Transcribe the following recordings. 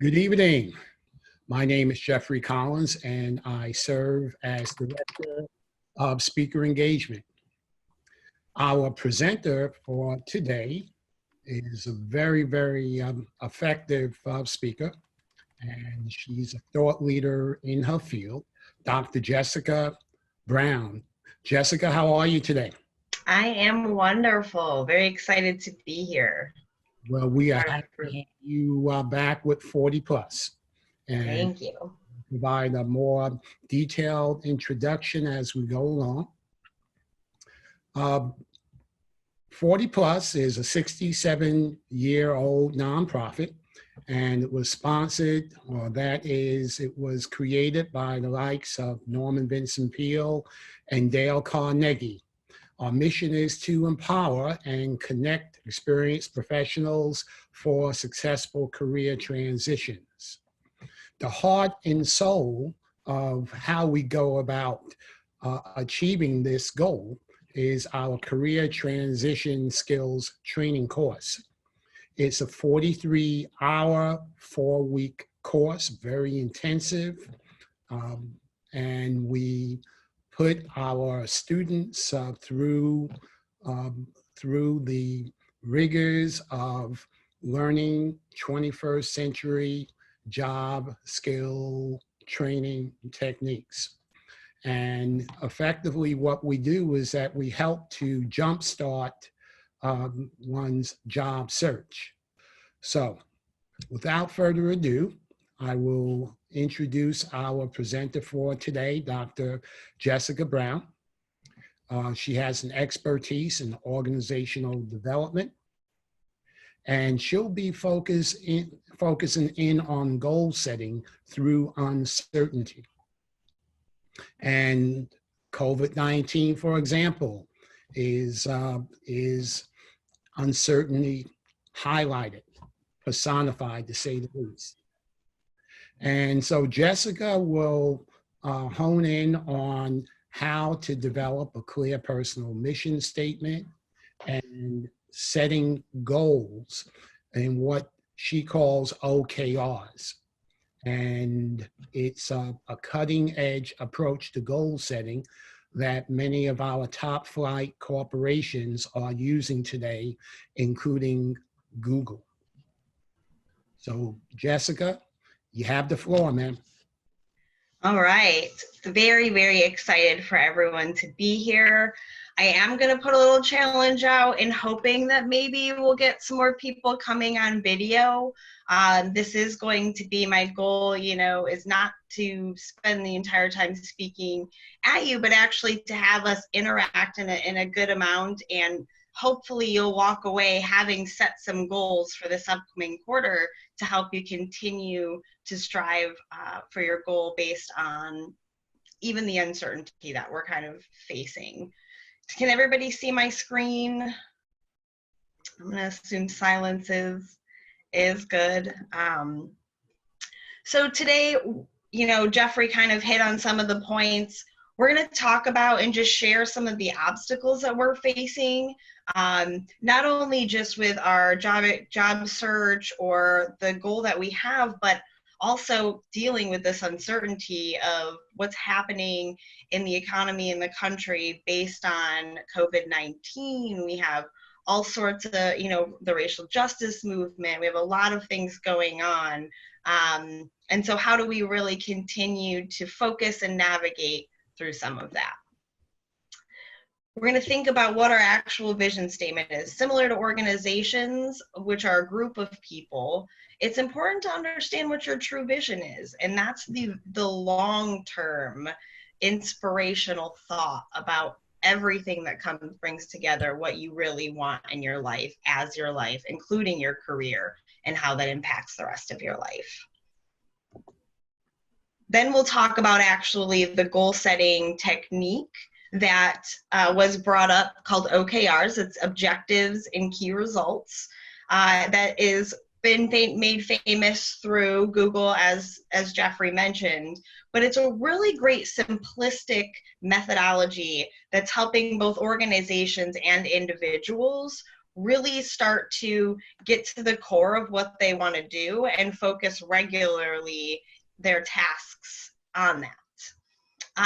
Good evening. My name is Jeffrey Collins, and I serve as Director of Speaker Engagement. Our presenter for today is a very effective speaker, and she's a thought leader in her field, Dr. Jessica Brown. Jessica, how are you today? I am wonderful. Very excited to be here. Well, we are happy to have you back with 40 Plus. And thank you. Provide a more detailed introduction as we go along. 40 Plus is a 67-year-old nonprofit, and it was sponsored, or that is, it was created by the likes of Norman Vincent Peale and Dale Carnegie. Our mission is to empower and connect experienced professionals for successful career transitions. The heart and soul of how we go about achieving this goal is our career transition skills training course. It's a 43-hour, 4-week course, very intensive, and we put our students through the rigors of learning 21st century job skill training techniques. And effectively what we do is that we help to jumpstart one's job search. So without further ado, I will introduce our presenter for today, Dr. Jessica Brown. She has an expertise in organizational development, and she'll be focusing in on goal setting through uncertainty. And COVID-19, for example, is uncertainty highlighted, personified, to say the least. And so Jessica will hone in on how to develop a clear personal mission statement and setting goals in what she calls OKRs. And it's a cutting edge approach to goal setting that many of our top flight corporations are using today, including Google. So Jessica, you have the floor, ma'am. All right. Very excited for everyone to be here. I am going to put a little challenge out in hoping that maybe we'll get some more people coming on video. This is going to be my goal, is not to spend the entire time speaking at you, but actually to have us interact in a good amount, and hopefully you'll walk away having set some goals for this upcoming quarter to help you continue to strive for your goal based on even the uncertainty that we're kind of facing. Can everybody see my screen? I'm going to assume silence is good. So today, Jeffrey kind of hit on some of the points. We're going to talk about and just share some of the obstacles that we're facing, not only just with our job search or the goal that we have, but also dealing with this uncertainty of what's happening in the economy in the country based on COVID-19. We have all sorts of, the racial justice movement. We have a lot of things going on. And so how do we really continue to focus and navigate through some of that? We're going to think about what our actual vision statement is. Similar to organizations, which are a group of people, it's important to understand what your true vision is. And that's the long-term inspirational thought about everything that brings together what you really want in your life, as your life, including your career, and how that impacts the rest of your life. Then we'll talk about actually the goal setting technique that was brought up, called OKRs. It's objectives and key results. That is been made famous through Google, as Jeffrey mentioned, but it's a really great simplistic methodology that's helping both organizations and individuals really start to get to the core of what they want to do and focus regularly their tasks on that.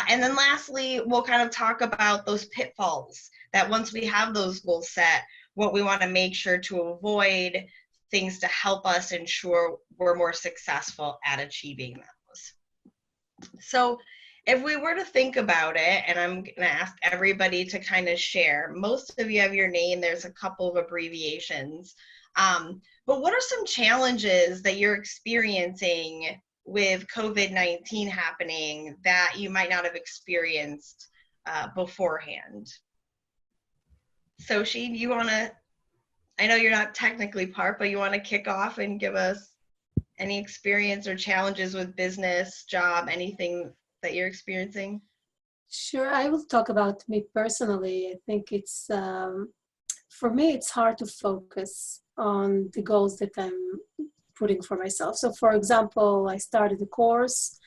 And then lastly, we'll kind of talk about those pitfalls that once we have those goals set, what we want to make sure to avoid, things to help us ensure we're more successful at achieving those. So if we were to think about it, and I'm going to ask everybody to kind of share, most of you have your name, there's a couple of abbreviations. But what are some challenges that you're experiencing with COVID-19 happening that you might not have experienced beforehand? Soshi, do you want to, I know you're not technically part, but you want to kick off and give us any experience or challenges with business, job, anything that you're experiencing? Sure, I will talk about me personally. I think it's, for me, it's hard to focus on the goals that I'm putting for myself. So for example, I started a course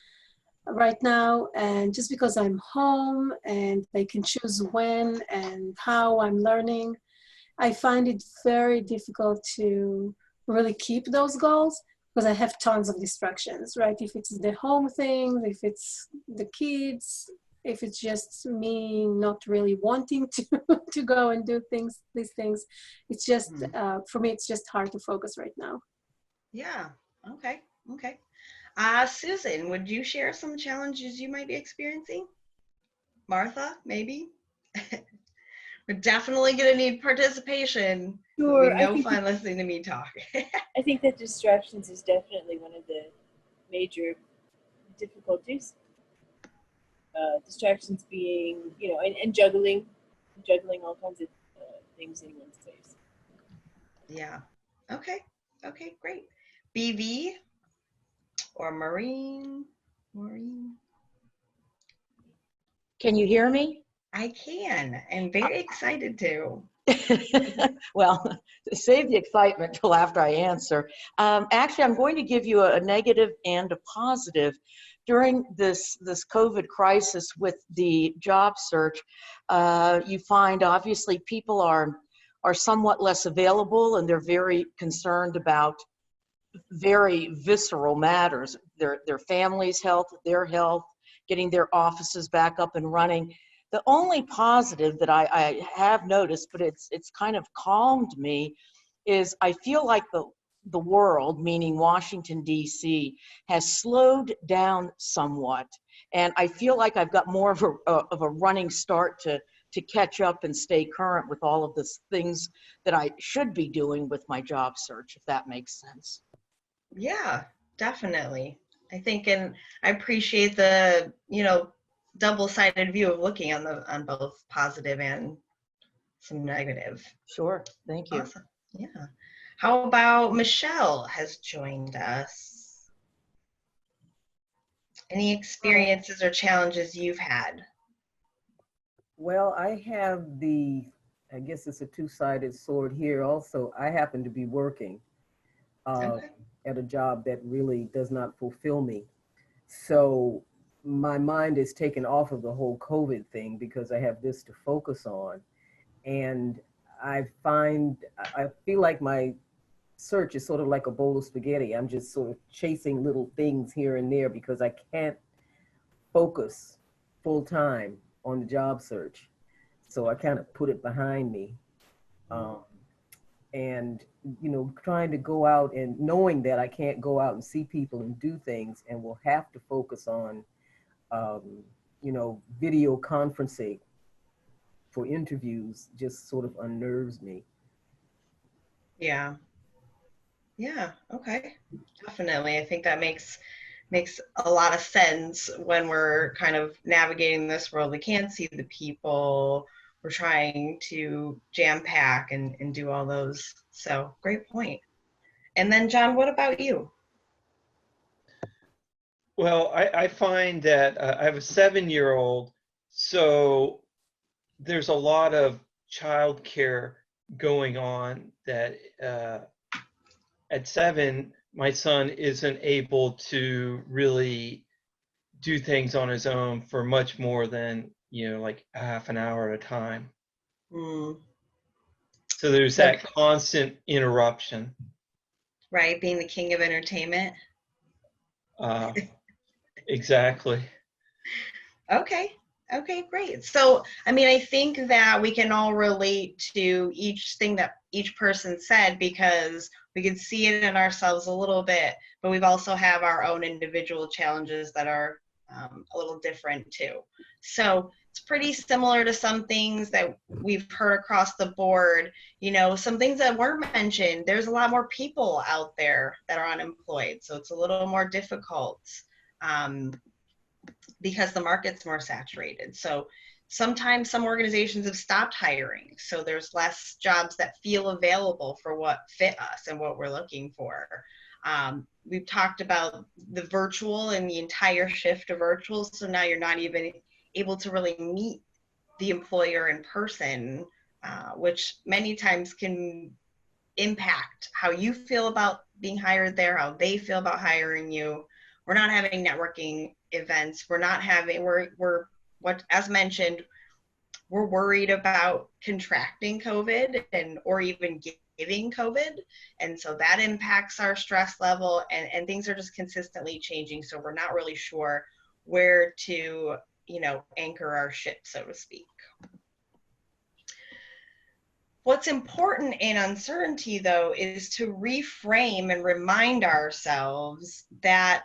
right now, and just because I'm home and I can choose when and how I'm learning, I find it very difficult to really keep those goals because I have tons of distractions, right? If it's the home thing, if it's the kids, if it's just me not really wanting to to go and do these things, it's just for me, it's just hard to focus right now. Yeah. Okay. Okay. Susan, would you share some challenges you might be experiencing? Martha, maybe? We're definitely going to need participation. It'll be Sure, no fun listening to me talk. I think that distractions is definitely one of the major difficulties. Distractions being, you know, and juggling all kinds of things in one space. Yeah. Okay. Okay, great. BV or Maureen? Maureen? Can you hear me? I can. I'm very excited to. Well, save the excitement till after I answer. Actually, I'm going to give you a negative and a positive. During this COVID crisis with the job search, you find obviously people are somewhat less available, and they're very concerned about very visceral matters, their family's health, their health, getting their offices back up and running. The only positive that I have noticed, but it's kind of calmed me, is I feel like the world, meaning Washington, D.C., has slowed down somewhat. And I feel like I've got more of a running start to catch up and stay current with all of the things that I should be doing with my job search, if that makes sense. Yeah, definitely. I think, and I appreciate the, double-sided view of looking on both positive and some negative. Sure, thank you. Awesome. Yeah. How about Michelle has joined us? Any experiences or challenges you've had? Well, I have I guess it's a two-sided sword here also. I happen to be working Okay. at a job that really does not fulfill me. So my mind is taken off of the whole COVID thing because I have this to focus on. And I feel like my search is sort of like a bowl of spaghetti. I'm just sort of chasing little things here and there because I can't focus full time on the job search. So I kind of put it behind me. And, trying to go out and knowing that I can't go out and see people and do things and will have to focus on, video conferencing for interviews just sort of unnerves me. Yeah. Yeah. Okay. Definitely. I think that makes a lot of sense when we're kind of navigating this world. We can't see the people. We're trying to jam pack and do all those. So great point. And then John, what about you? Well, I find that I have a 7-year-old, so there's a lot of childcare going on that at 7, my son isn't able to really do things on his own for much more than, like a half an hour at a time. So there's that constant interruption. Right, being the king of entertainment. Exactly. Okay. Okay, great. So, I mean, I think that we can all relate to each thing that each person said because we can see it in ourselves a little bit, but we've also have our own individual challenges that are a little different too. So it's pretty similar to some things that we've heard across the board. You know, some things that were mentioned, there's a lot more people out there that are unemployed, so it's a little more difficult. Because the market's more saturated. So sometimes some organizations have stopped hiring. So there's less jobs that feel available for what fit us and what we're looking for. We've talked about the virtual and the entire shift to virtual. So now you're not even able to really meet the employer in person, which many times can impact how you feel about being hired there, how they feel about hiring you. We're not having networking events. We're not having, we're what, as mentioned, we're worried about contracting COVID or even getting COVID. And so that impacts our stress level and things are just consistently changing. So we're not really sure where to, anchor our ship, so to speak. What's important in uncertainty, though, is to reframe and remind ourselves that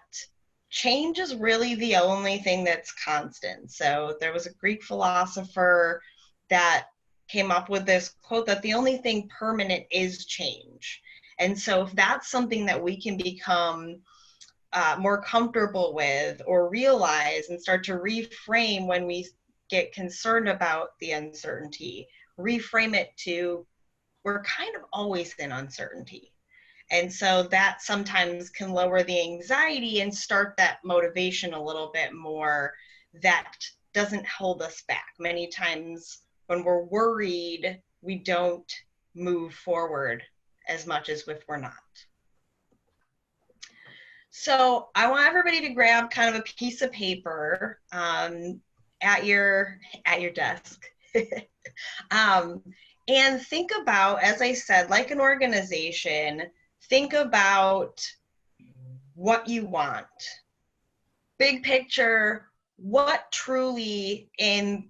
change is really the only thing that's constant. So there was a Greek philosopher that came up with this quote that the only thing permanent is change. And so if that's something that we can become more comfortable with or realize and start to reframe when we get concerned about the uncertainty, reframe it to we're kind of always in uncertainty. And so that sometimes can lower the anxiety and start that motivation a little bit more that doesn't hold us back. Many times when we're worried, we don't move forward as much as if we're not. So I want everybody to grab kind of a piece of paper at your desk. And think about, as I said, like an organization, think about what you want. Big picture, what truly in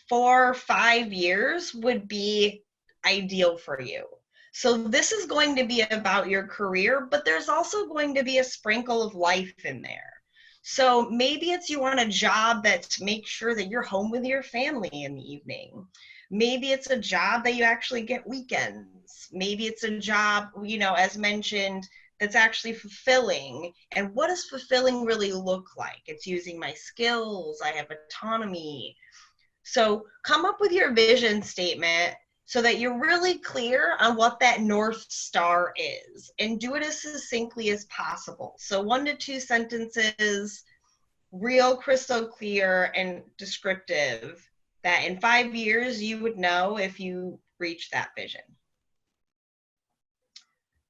4 or 5 years would be ideal for you. So this is going to be about your career, but there's also going to be a sprinkle of life in there. So maybe it's you want a job that makes sure that you're home with your family in the evening. Maybe it's a job that you actually get weekends. Maybe it's a job, as mentioned, that's actually fulfilling. And what does fulfilling really look like? It's using my skills, I have autonomy. So come up with your vision statement so that you're really clear on what that North Star is and do it as succinctly as possible. So 1 to 2 sentences, real crystal clear and descriptive, that in 5 years you would know if you reach that vision.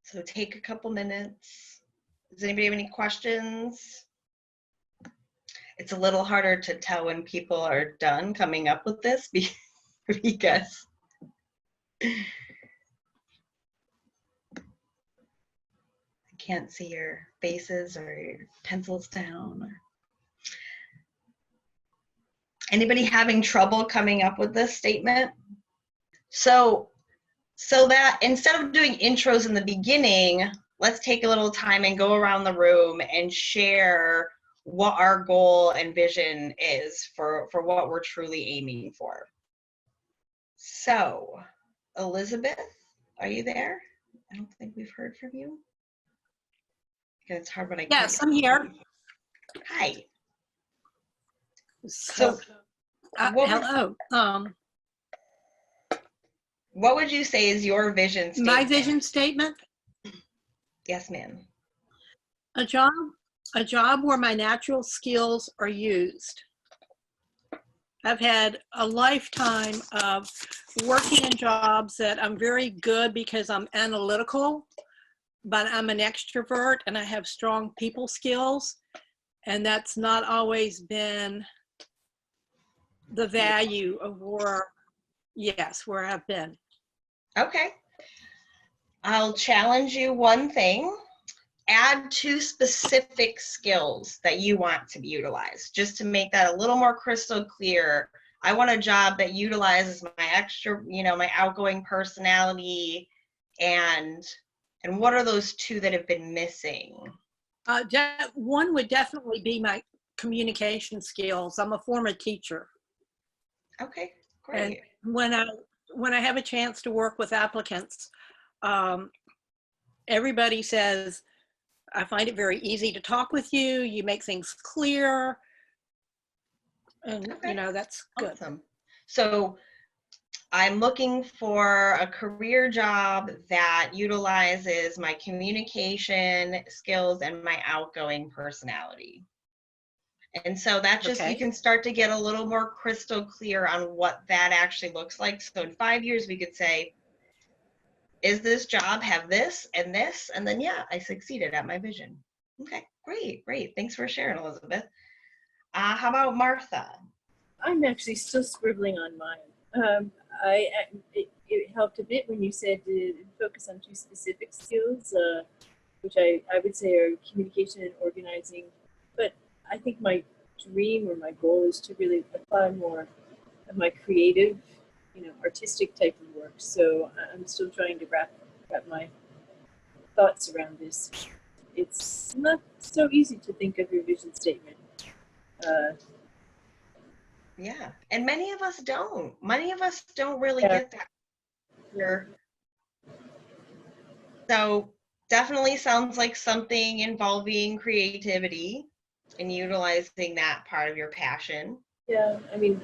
So take a couple minutes. Does anybody have any questions? It's a little harder to tell when people are done coming up with this because I can't see your faces or your pencils down. Anybody having trouble coming up with this statement? So that instead of doing intros in the beginning, let's take a little time and go around the room and share what our goal and vision is for what we're truly aiming for. So, Elizabeth, are you there? I don't think we've heard from you. Because it's hard when I can't. Yes, I'm here. Hi. So, hello. What would you say is your vision statement? My vision statement? Yes, ma'am. A job where my natural skills are used. I've had a lifetime of working in jobs that I'm very good because I'm analytical, but I'm an extrovert and I have strong people skills, and that's not always been the value of where I've been. Okay. I'll challenge you one thing. Add 2 specific skills that you want to be utilized, just to make that a little more crystal clear. I want a job that utilizes my extra, my outgoing personality, and what are those 2 that have been missing? One would definitely be my communication skills. I'm a former teacher. Okay, great. And when I have a chance to work with applicants, everybody says, I find it very easy to talk with you. You make things clear. And, Okay. That's good. Awesome. So I'm looking for a career job that utilizes my communication skills and my outgoing personality. And so that just, Okay. you can start to get a little more crystal clear on what that actually looks like. So in 5 years, we could say, is this job have this? And then, yeah, I succeeded at my vision. Okay, great. Thanks for sharing, Elizabeth. How about Martha? I'm actually still scribbling on mine. It helped a bit when you said to focus on 2 specific skills, which I would say are communication and organizing. But I think my dream or my goal is to really apply more of my creative, artistic type of work. So I'm still trying to wrap my thoughts around this. It's not so easy to think of your vision statement. Yeah, and many of us don't. Many of us don't really Yeah. get that here. So definitely sounds like something involving creativity and utilizing that part of your passion. Yeah, I mean,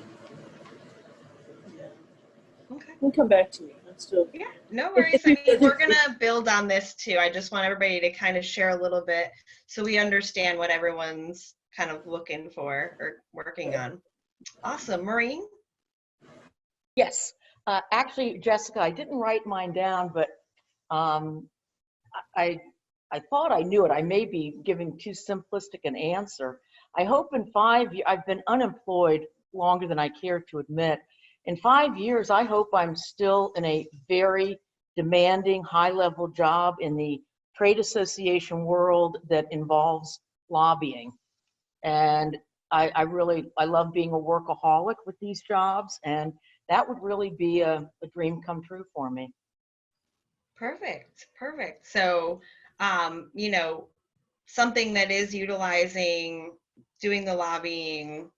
Okay. we'll come back to me. I'm still. Yeah, no worries. I mean, we're going to build on this too. I just want everybody to kind of share a little bit so we understand what everyone's kind of looking for or working on. Awesome. Maureen? Yes. Actually, Jessica, I didn't write mine down, but I thought I knew it. I may be giving too simplistic an answer. I hope in 5 years, I've been unemployed longer than I care to admit. In 5 years, I hope I'm still in a very demanding, high-level job in the trade association world that involves lobbying. And I love being a workaholic with these jobs, and that would really be a dream come true for me. Perfect. So, something that is utilizing, doing the lobbying.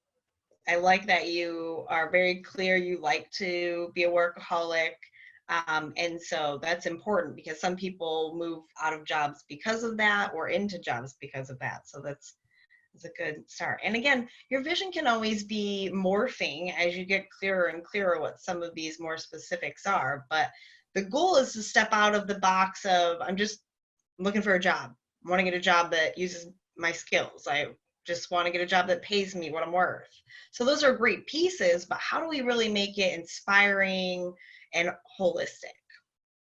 I like that you are very clear. You like to be a workaholic. And so that's important because some people move out of jobs because of that or into jobs because of that. So that's a good start. And again, your vision can always be morphing as you get clearer and clearer what some of these more specifics are. But the goal is to step out of the box of, I'm just looking for a job. I want to get a job that uses my skills. I just want to get a job that pays me what I'm worth. So those are great pieces, but how do we really make it inspiring and holistic?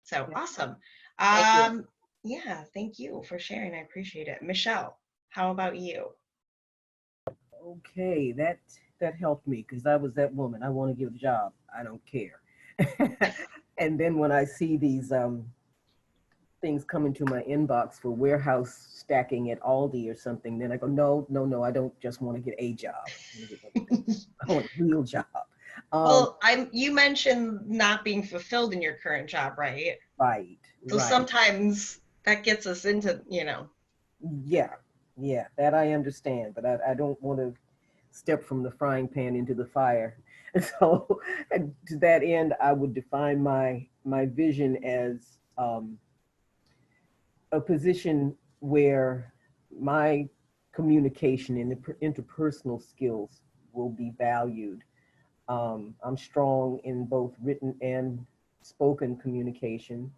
So Yeah. Awesome. Thank you. Yeah, thank you for sharing. I appreciate it. Michelle, how about you? Okay, that helped me because I was that woman. I want to get a job. I don't care. And then when I see these things come into my inbox for warehouse stacking at Aldi or something, then I go, no, I don't just want to get a job. I want a real job. Well, you mentioned not being fulfilled in your current job, right? Right. So sometimes that gets us into, Yeah, that I understand, but I don't want to step from the frying pan into the fire. And so to that end, I would define my vision as a position where my communication and interpersonal skills will be valued. I'm strong in both written and spoken communication,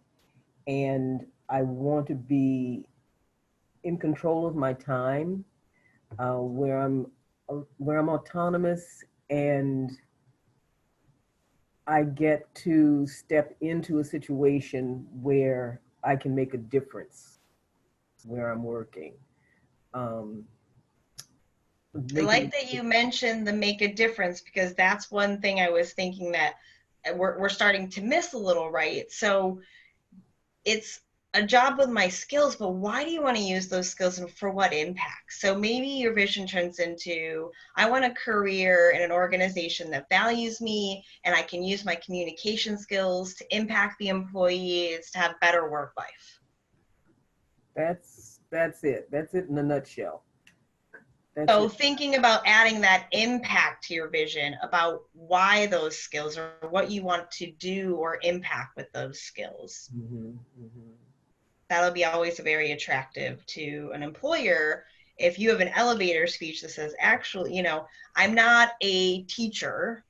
and I want to be in control of my time, where I'm autonomous and I get to step into a situation where I can make a difference where I'm working. I like that you mentioned the make a difference, because that's one thing I was thinking that we're starting to miss a little, right? So it's a job with my skills, but why do you want to use those skills and for what impact? So maybe your vision turns into, I want a career in an organization that values me and I can use my communication skills to impact the employees to have better work life. That's it. That's it in a nutshell. That's So it. thinking about adding that impact to your vision about why those skills or what you want to do or impact with those skills. Mhm, mhm. That'll be always very attractive to an employer. If you have an elevator speech that says, actually, you know, I'm not a teacher,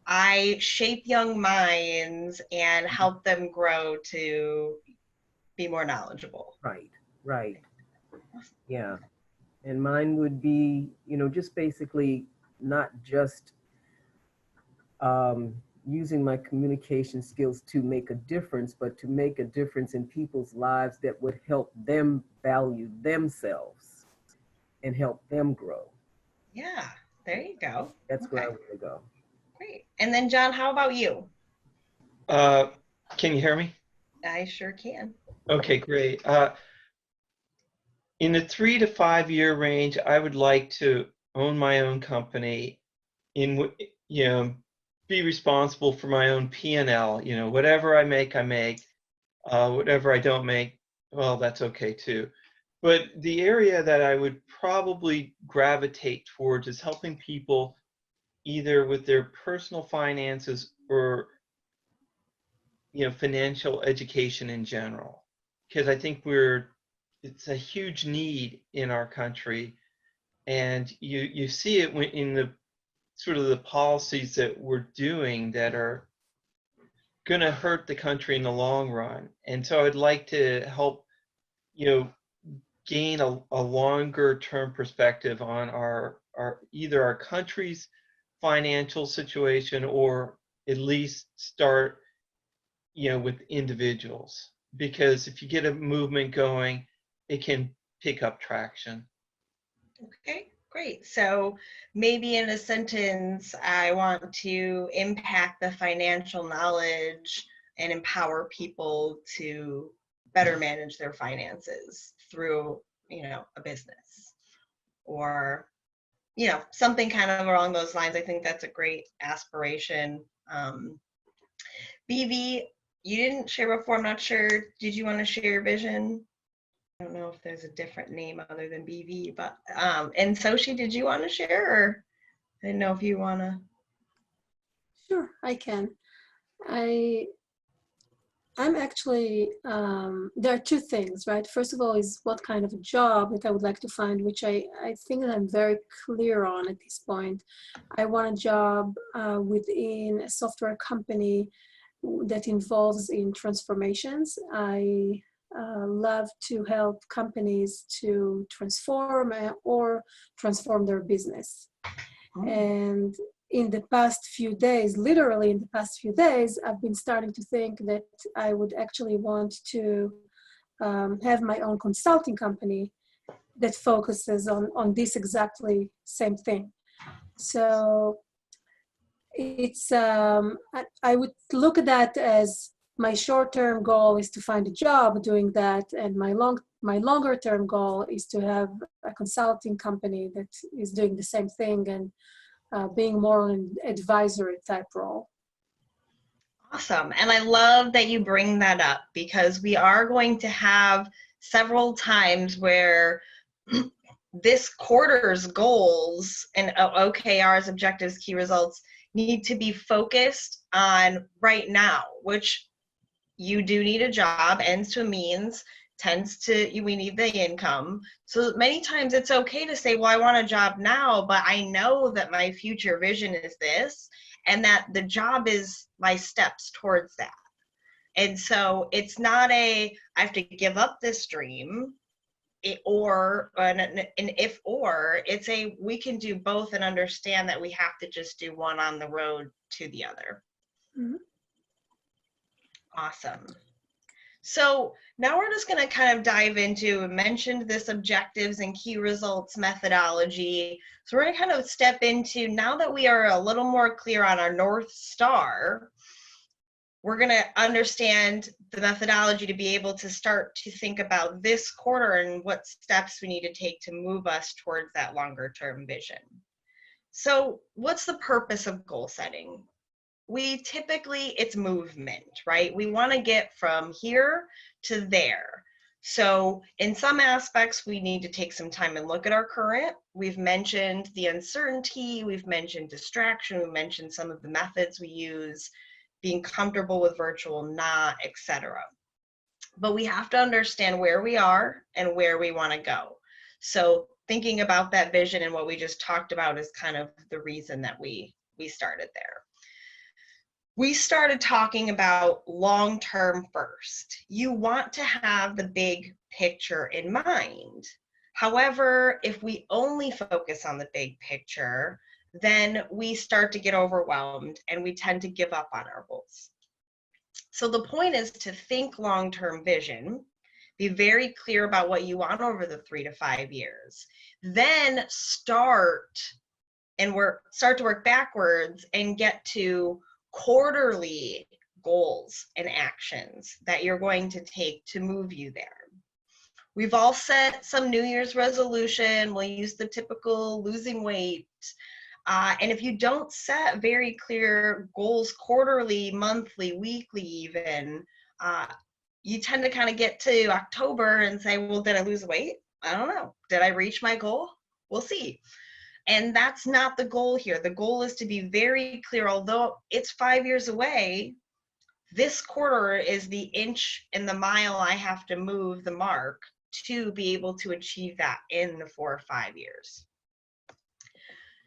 I shape young minds and help them grow to be more knowledgeable. Right, right. Yeah. And mine would be, just basically not just using my communication skills to make a difference, but to make a difference in people's lives that would help them value themselves and help them grow. Yeah, there you go. That's where I Okay, want to go. great. And then John, how about you? Can you hear me? I sure can. Okay, great. In the 3 to 5 year range, I would like to own my own company, you know, be responsible for my own P&L. You know, whatever I make, I make. Whatever I don't make, well, that's okay too. But the area that I would probably gravitate towards is helping people either with their personal finances or, financial education in general. Because I think it's a huge need in our country. And you see it in the sort of the policies that we're doing that are going to hurt the country in the long run. And so I'd like to help, gain a longer term perspective on our either our country's financial situation or at least start, with individuals. Because if you get a movement going, it can pick up traction. Okay, great. So maybe in a sentence, I want to impact the financial knowledge and empower people to better manage their finances through, a business or, something kind of along those lines. I think that's a great aspiration. BV, you didn't share before. I'm not sure. Did you want to share your vision? I don't know if there's a different name other than BV, but and Soshi, did you want to share, or I didn't know if you want to. Sure, I can. I'm actually, there are two things, right? First of all is what kind of a job that I would like to find, which I think that I'm very clear on at this point. I want a job within a software company that involves in transformations. I love to help companies to transform or transform their business. And in the past few days, literally in the past few days, I've been starting to think that I would actually want to have my own consulting company that focuses on this exactly same thing. So it's, I would look at that as my short-term goal is to find a job doing that, and my longer-term goal is to have a consulting company that is doing the same thing and being more an advisory type role. Awesome. And I love that you bring that up because we are going to have several times where this quarter's goals and OKR's objectives, key results need to be focused on right now, which you do need a job, ends to means, we need the income. So many times it's okay to say, well, I want a job now, but I know that my future vision is this, and that the job is my steps towards that. And so it's not I have to give up this dream, it's we can do both and understand that we have to just do one on the road to the other. Mm-hmm. Awesome. So now we're just going to kind of dive into, mentioned this objectives and key results methodology. So we're going to kind of step into, now that we are a little more clear on our North Star, we're going to understand the methodology to be able to start to think about this quarter and what steps we need to take to move us towards that longer term vision. So what's the purpose of goal setting? It's movement, right? We want to get from here to there. So in some aspects, we need to take some time and look at our current. We've mentioned the uncertainty, we've mentioned distraction, we've mentioned some of the methods we use, being comfortable with virtual, not, etc. But we have to understand where we are and where we want to go. So thinking about that vision and what we just talked about is kind of the reason that we started there. We started talking about long-term first. You want to have the big picture in mind. However, if we only focus on the big picture, then we start to get overwhelmed and we tend to give up on our goals. So the point is to think long-term vision, be very clear about what you want over the 3 to 5 years, then start to work backwards and get to quarterly goals and actions that you're going to take to move you there. We've all set some New Year's resolution. We'll use the typical losing weight. And if you don't set very clear goals quarterly, monthly, weekly even, you tend to kind of get to October and say, well, did I lose weight? I don't know. Did I reach my goal? We'll see. And that's not the goal here. The goal is to be very clear, although it's 5 years away, this quarter is the inch and the mile I have to move the mark to be able to achieve that in the 4 or 5 years.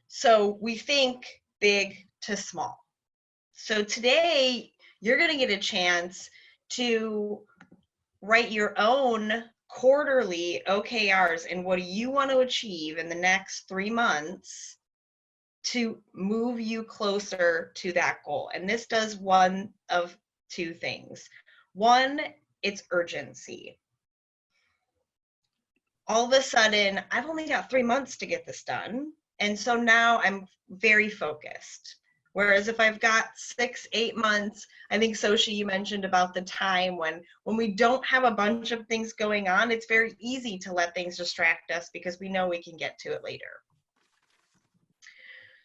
So we think big to small. So today you're going to get a chance to write your own quarterly OKRs and what do you want to achieve in the next 3 months to move you closer to that goal. And this does one of two things. One, it's urgency. All of a sudden, I've only got 3 months to get this done. And so now I'm very focused. Whereas if I've got 6, 8 months, I think Soshi, you mentioned about the time when we don't have a bunch of things going on, it's very easy to let things distract us because we know we can get to it later.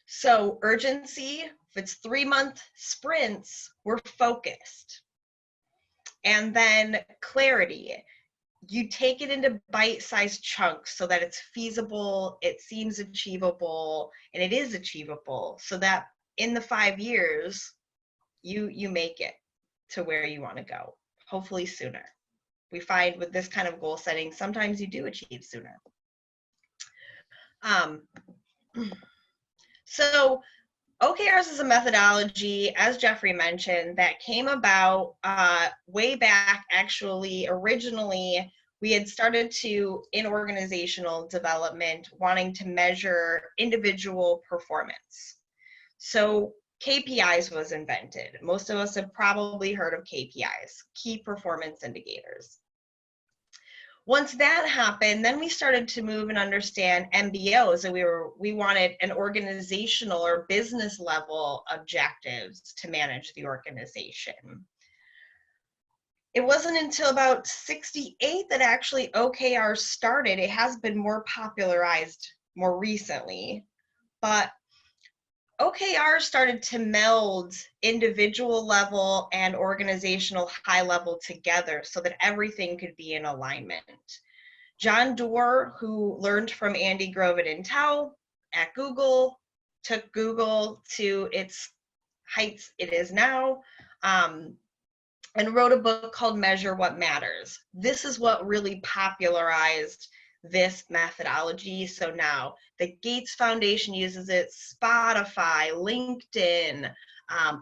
So urgency, if it's 3-month sprints, we're focused. And then clarity. You take it into bite-sized chunks so that it's feasible, it seems achievable, and it is achievable so that in the 5 years, you make it to where you want to go, hopefully sooner. We find with this kind of goal setting, sometimes you do achieve sooner. So OKRs is a methodology, as Jeffrey mentioned, that came about way back. Actually, originally, we had started to, in organizational development, wanting to measure individual performance. So KPIs was invented. Most of us have probably heard of KPIs, key performance indicators. Once that happened, then we started to move and understand MBOs, and we wanted an organizational or business level objectives to manage the organization. It wasn't until about 68 that actually OKRs started. It has been more popularized more recently, but OKRs started to meld individual level and organizational high level together so that everything could be in alignment. John Doerr, who learned from Andy Grove at Intel at Google, took Google to its heights it is now, and wrote a book called Measure What Matters. This is what really popularized this methodology. So now the Gates Foundation uses it, Spotify, LinkedIn,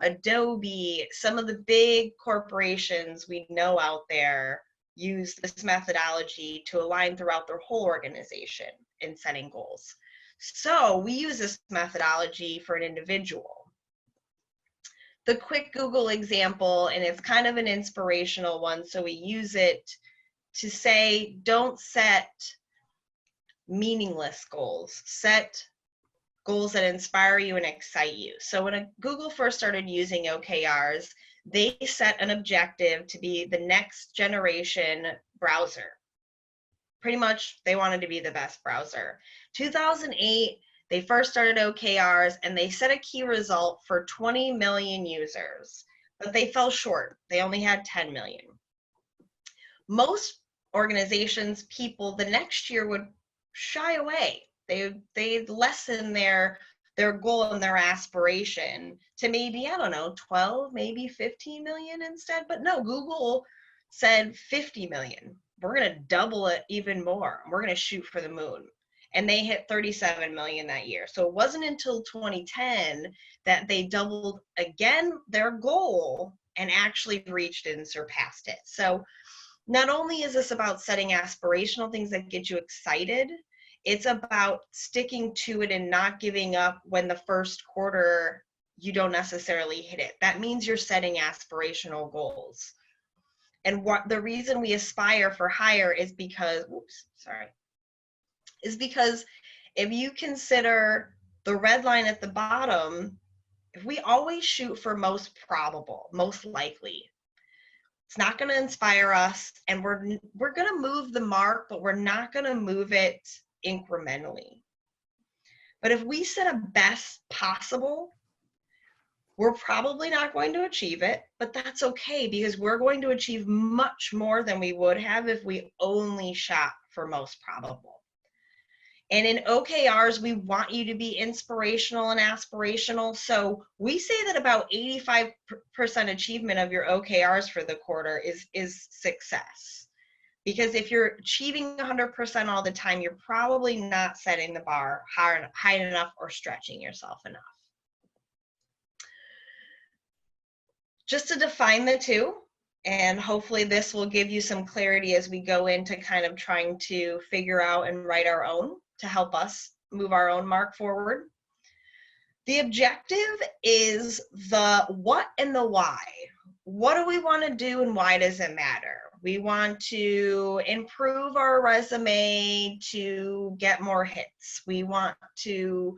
Adobe, some of the big corporations we know out there use this methodology to align throughout their whole organization in setting goals. So we use this methodology for an individual. The quick Google example, and it's kind of an inspirational one, so we use it to say, don't set meaningless goals. Set goals that inspire you and excite you. So when Google first started using OKRs, they set an objective to be the next generation browser. Pretty much, they wanted to be the best browser. 2008, they first started OKRs, and they set a key result for 20 million users, but they fell short. They only had 10 million. Most organizations, people, the next year would shy away. They'd lessen their goal and their aspiration to maybe, I don't know, 12, maybe 15 million instead. But no, Google said 50 million. We're going to double it even more. We're going to shoot for the moon. And they hit 37 million that year. So it wasn't until 2010 that they doubled again their goal and actually reached and surpassed it. So not only is this about setting aspirational things that get you excited, it's about sticking to it and not giving up when the first quarter you don't necessarily hit it. That means you're setting aspirational goals. And what the reason we aspire for higher is because, because if you consider the red line at the bottom, if we always shoot for most probable, most likely, it's not going to inspire us, and we're going to move the mark, but we're not going to move it incrementally. But if we set a best possible, we're probably not going to achieve it, but that's okay, because we're going to achieve much more than we would have if we only shot for most probable. And in OKRs, we want you to be inspirational and aspirational. So we say that about 85% achievement of your OKRs for the quarter is success. Because if you're achieving 100% all the time, you're probably not setting the bar high enough or stretching yourself enough. Just to define the two, and hopefully this will give you some clarity as we go into kind of trying to figure out and write our own to help us move our own mark forward. The objective is the what and the why. What do we want to do and why does it matter? We want to improve our resume to get more hits. We want to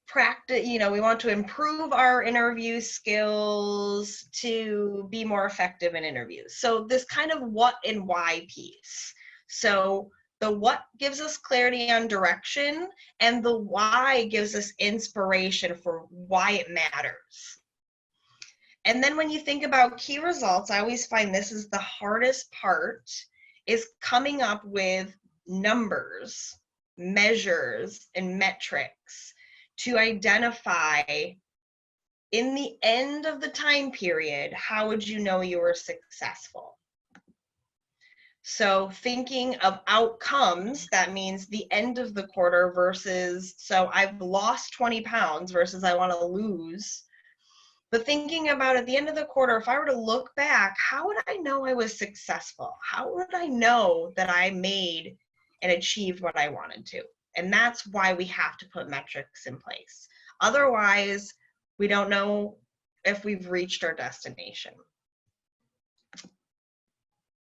practice, we want to improve our interview skills to be more effective in interviews. So this kind of what and why piece. So the what gives us clarity on direction, and the why gives us inspiration for why it matters. And then when you think about key results, I always find this is the hardest part, is coming up with numbers, measures, and metrics to identify in the end of the time period, how would you know you were successful? So thinking of outcomes, that means the end of the quarter versus, so I've lost 20 pounds versus I want to lose. But thinking about at the end of the quarter, if I were to look back, how would I know I was successful? How would I know that I made and achieved what I wanted to? And that's why we have to put metrics in place. Otherwise, we don't know if we've reached our destination.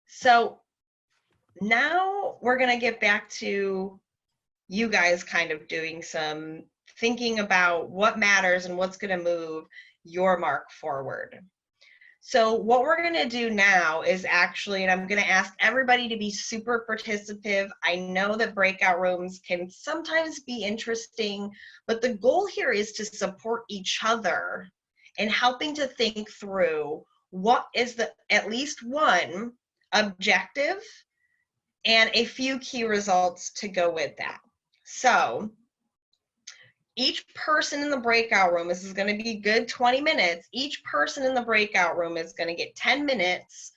So now we're going to get back to you guys kind of doing some thinking about what matters and what's going to move your mark forward. So what we're going to do now is actually, and I'm going to ask everybody to be super participative. I know that breakout rooms can sometimes be interesting, but the goal here is to support each other in helping to think through what is the at least one objective and a few key results to go with that. So each person in the breakout room, this is going to be good 20 minutes. Each person in the breakout room is going to get 10 minutes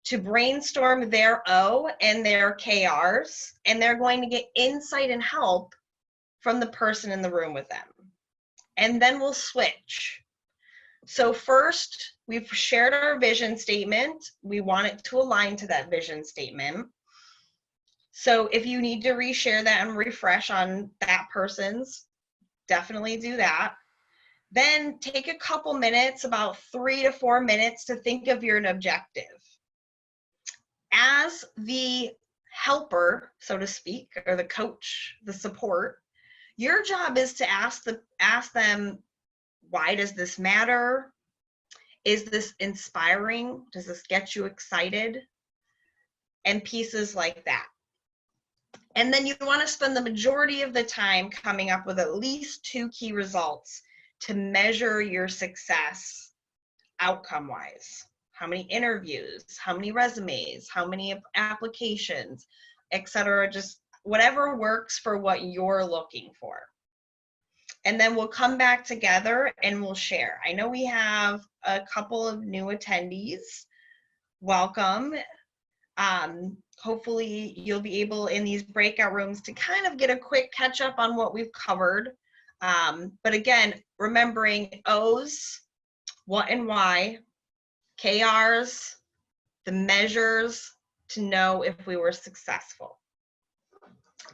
to brainstorm their O and their KRs, and they're going to get insight and help from the person in the room with them. And then we'll switch. So first, we've shared our vision statement. We want it to align to that vision statement. So if you need to reshare that and refresh on that person's, definitely do that. Then take a couple minutes, about 3 to 4 minutes, to think of your objective. As the helper, so to speak, or the coach, the support, your job is to ask them, Why does this matter? Is this inspiring? Does this get you excited? And pieces like that. And then you want to spend the majority of the time coming up with at least 2 key results to measure your success outcome-wise. How many interviews, how many resumes, how many applications, etc. Just whatever works for what you're looking for. And then we'll come back together and we'll share. I know we have a couple of new attendees. Welcome. Hopefully you'll be able in these breakout rooms to kind of get a quick catch up on what we've covered. But again, remembering O's, what and why, KRs, the measures to know if we were successful.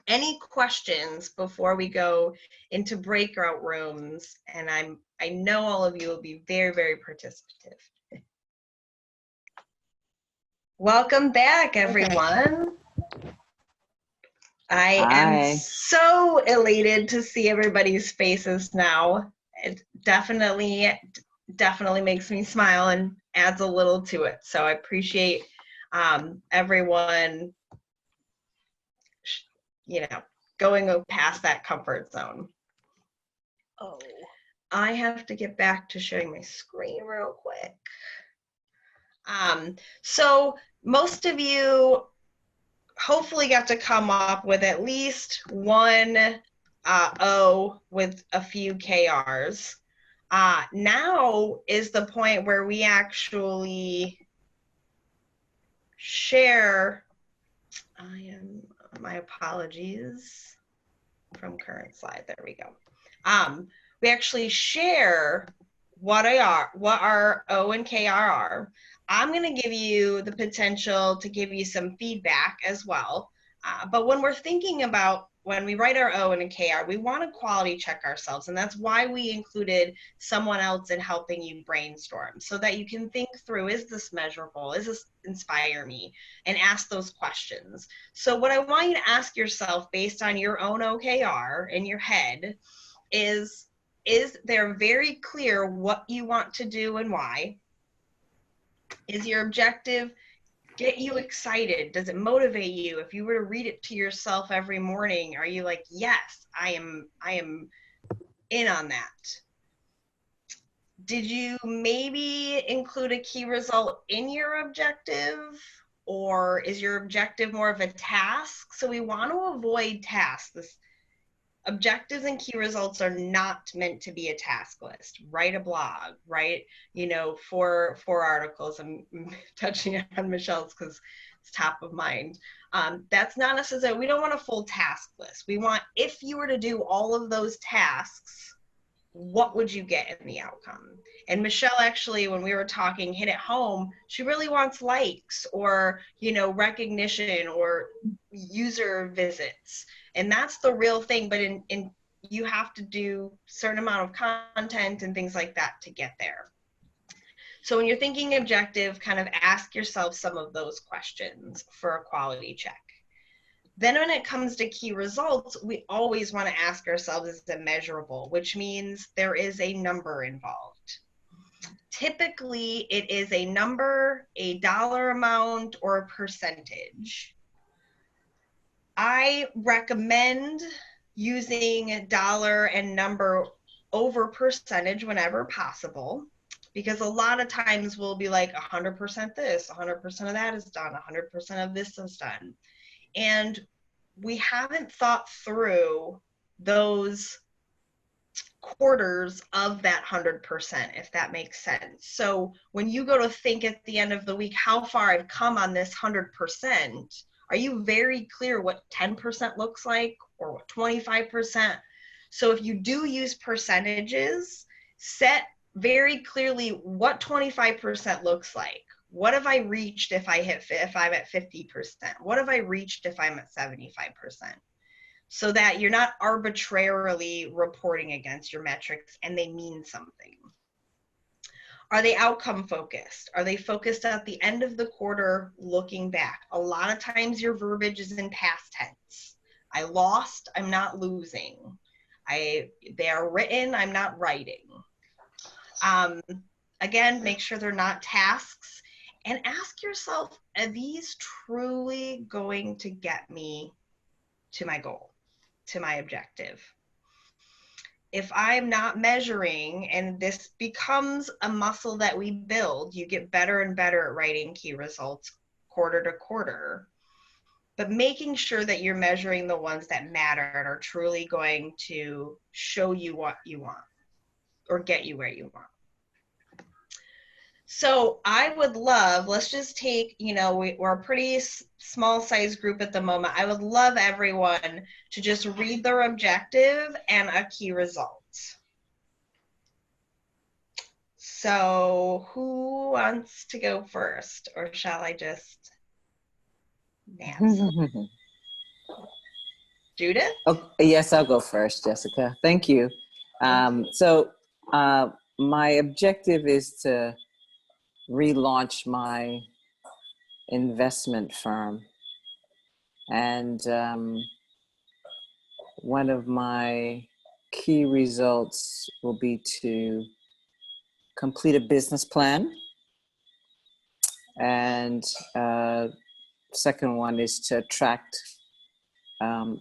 Any questions before we go into breakout rooms? And I know all of you will be very, very participative. Welcome back, everyone. I am so elated to see everybody's faces now. It definitely makes me smile and adds a little to it. So I appreciate everyone, going past that comfort zone. Oh, I have to get back to sharing my screen real quick. So most of you hopefully got to come up with at least one O with a few KRs. Now is the point where we actually share, my apologies from current slide, there we go. We actually share what our O and KR are. I'm going to give you the potential to give you some feedback as well. But when we're thinking about when we write our O and a KR, we want to quality check ourselves. And that's why we included someone else in helping you brainstorm so that you can think through, is this measurable? Is this inspire me? And ask those questions. So what I want you to ask yourself based on your own OKR in your head is there very clear what you want to do and why? Is your objective get you excited? Does it motivate you? If you were to read it to yourself every morning, are you like, yes, I am in on that? Did you maybe include a key result in your objective? Or is your objective more of a task? So we want to avoid tasks. Objectives and key results are not meant to be a task list. Write a blog, write, 4 articles. I'm touching on Michelle's because it's top of mind. That's not necessarily, we don't want a full task list. We want, if you were to do all of those tasks, what would you get in the outcome? And Michelle actually, when we were talking, hit it home. She really wants likes or, recognition or user visits. And that's the real thing. But in you have to do a certain amount of content and things like that to get there. So when you're thinking objective, kind of ask yourself some of those questions for a quality check. Then when it comes to key results, we always want to ask ourselves, is it measurable? Which means there is a number involved. Typically, it is a number, a dollar amount, or a percentage. I recommend using dollar and number over percentage whenever possible, because a lot of times we'll be like 100% this, 100% of that is done, 100% of this is done. And we haven't thought through those quarters of that 100%, if that makes sense. So when you go to think at the end of the week how far I've come on this 100%, are you very clear what 10% looks like or what 25%? So if you do use percentages, set very clearly what 25% looks like. What have I reached if I'm at 50%? What have I reached if I'm at 75%? So that you're not arbitrarily reporting against your metrics and they mean something. Are they outcome focused? Are they focused at the end of the quarter looking back? A lot of times your verbiage is in past tense. I lost, I'm not losing. They are written, I'm not writing. Again, make sure they're not tasks, and ask yourself, are these truly going to get me to my goal, to my objective? If I'm not measuring, and this becomes a muscle that we build, you get better and better at writing key results quarter to quarter, but making sure that you're measuring the ones that matter and are truly going to show you what you want or get you where you want. So I would love, let's just take, we're a pretty small size group at the moment. I would love everyone to just read their objective and a key result. So who wants to go first, or shall I just dance? Judith? Oh, yes, I'll go first, Jessica. Thank you. My objective is to relaunch my investment firm. And one of my key results will be to complete a business plan. And second one is to attract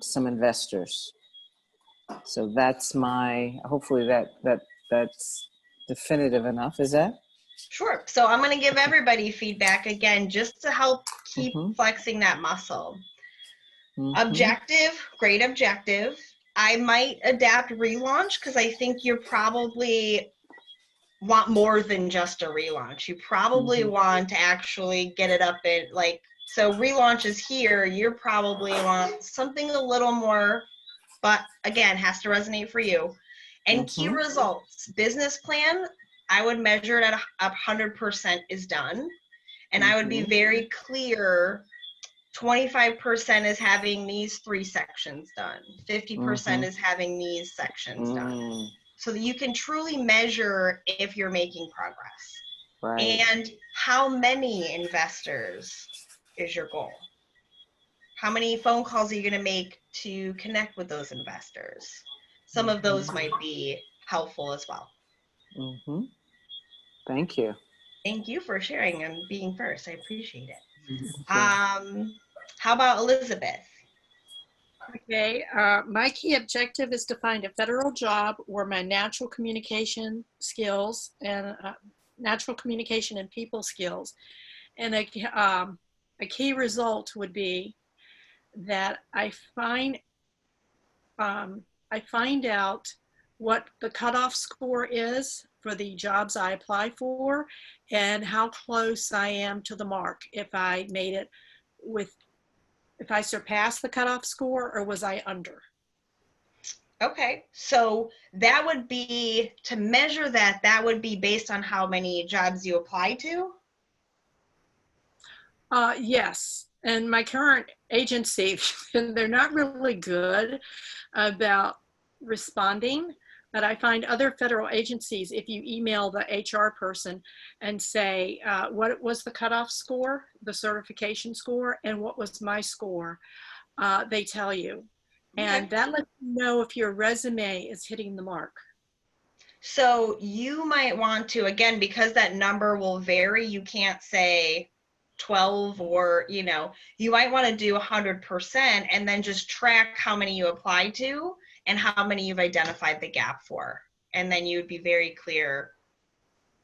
some investors. So that's hopefully that's definitive enough. Is that? Sure. So I'm going to give everybody feedback again, just to help keep flexing that muscle. Objective, great objective. I might adapt relaunch because I think you probably want more than just a relaunch. You probably want to actually get it up in so relaunch is here. You probably want something a little more, but again, has to resonate for you. And key results, business plan, I would measure it at 100% is done. And I would be very clear, 25% is having these 3 sections done. 50% is having these sections done. So that you can truly measure if you're making progress. Right. And how many investors is your goal? How many phone calls are you going to make to connect with those investors? Some of those might be helpful as well. Thank you. Thank you for sharing and being first. I appreciate it. How about Elizabeth? Okay, my key objective is to find a federal job where my natural communication skills and people skills, and a key result would be that I find out what the cutoff score is for the jobs I apply for, and how close I am to the mark. If I made it if I surpassed the cutoff score, or was I under? Okay, so that would be, to measure that would be based on how many jobs you apply to? Yes, and my current agency, they're not really good about responding, but I find other federal agencies, if you email the HR person and say, what was the cutoff score, the certification score, and what was my score, they tell you. And that lets you know if your resume is hitting the mark. So you might want to, again, because that number will vary, you can't say 12 or, you might want to do 100% and then just track how many you applied to and how many you've identified the gap for. And then you would be very clear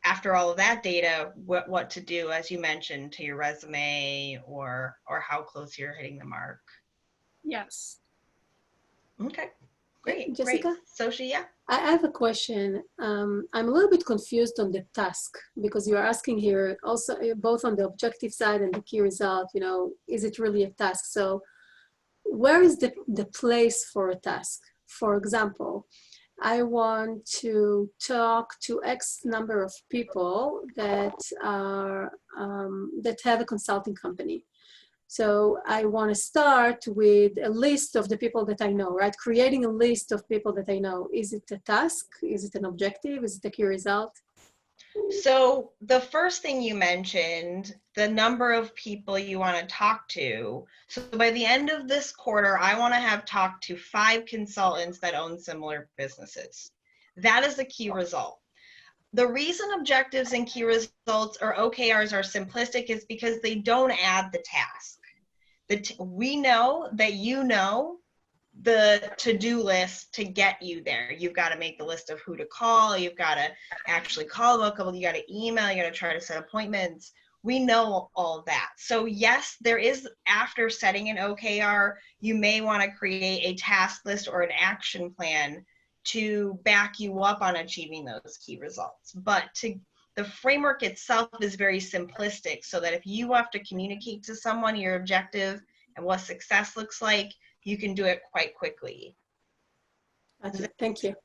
after all of that data, what to do, as you mentioned, to your resume or how close you're hitting the mark. Yes. Okay, great. Jessica? Great. Soshi, yeah? I have a question. I'm a little bit confused on the task, because you're asking here also both on the objective side and the key result, is it really a task? So where is the place for a task? For example, I want to talk to X number of people that are that have a consulting company. So I want to start with a list of the people that I know, right? Creating a list of people that I know. Is it a task? Is it an objective? Is it a key result? So the first thing you mentioned, the number of people you want to talk to. So by the end of this quarter, I want to have talked to 5 consultants that own similar businesses. That is the key result. the reason objectives and key results or OKRs are simplistic is because they don't add the task. We know that you know the to-do list to get you there. You've got to make the list of who to call. You've got to actually call them a couple. You got to email. You got to try to set appointments. We know all of that. So yes, there is, after setting an OKR, you may want to create a task list or an action plan to back you up on achieving those key results. But the framework itself is very simplistic, so that if you have to communicate to someone your objective and what success looks like, you can do it quite quickly. Thank you.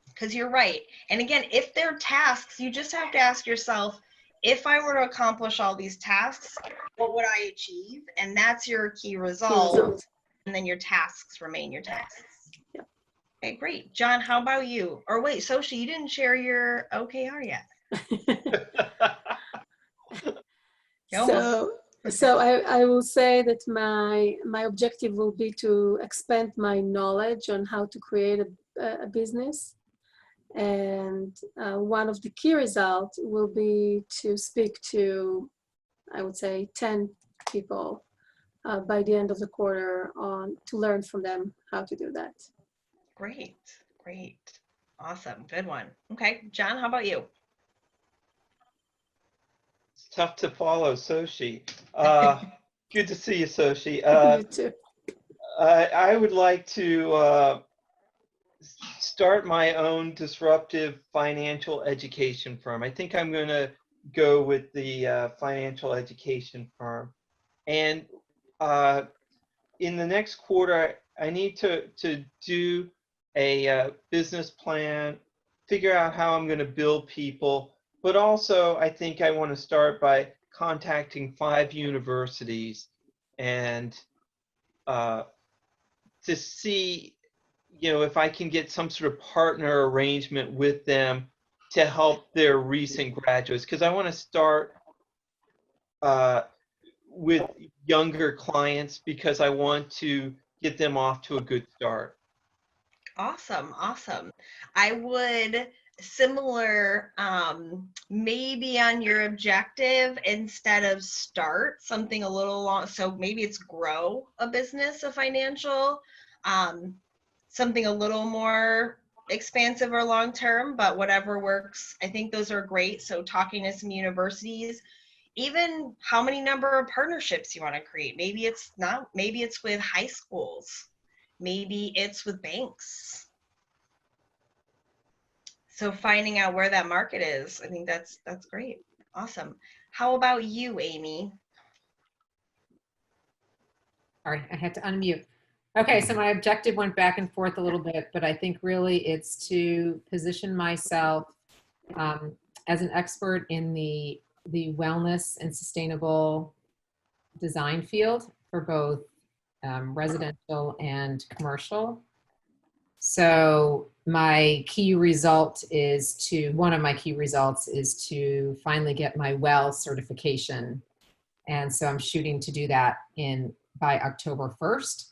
Because you're right. And again, if they're tasks, you just have to ask yourself, if I were to accomplish all these tasks, what would I achieve? And that's your key result. And then your tasks remain your tasks. Yep. Okay, great. John, how about you? Or wait, Soshi, you didn't share your OKR yet. So I will say that my objective will be to expand my knowledge on how to create a business. And one of the key results will be to speak to, I would say, 10 people by the end of the quarter to learn from them how to do that. Great, great. Awesome, good one. Okay, John, how about you? It's tough to follow, Soshi. Good to see you, Soshi. You too. I would like to start my own disruptive financial education firm. I think I'm going to go with the financial education firm. And in the next quarter, I need to do a business plan, figure out how I'm going to build people. But also, I think I want to start by contacting 5 universities and to see, if I can get some sort of partner arrangement with them to help their recent graduates, because I want to start with younger clients because I want to get them off to a good start. Awesome, awesome. I would similar, maybe on your objective, instead of start, something a little long, so maybe it's grow a business, a financial, something a little more expansive or long-term, but whatever works. I think those are great. So talking to some universities, even how many number of partnerships you want to create. Maybe it's not, maybe it's with high schools. Maybe it's with banks. So finding out where that market is, I think that's great. Awesome. How about you, Amy? Sorry, I had to unmute. Okay, so my objective went back and forth a little bit, but I think really it's to position myself as an expert in the wellness and sustainable design field for both residential and commercial. So my key result is one of my key results is to finally get my WELL certification. And so I'm shooting to do that by October 1st.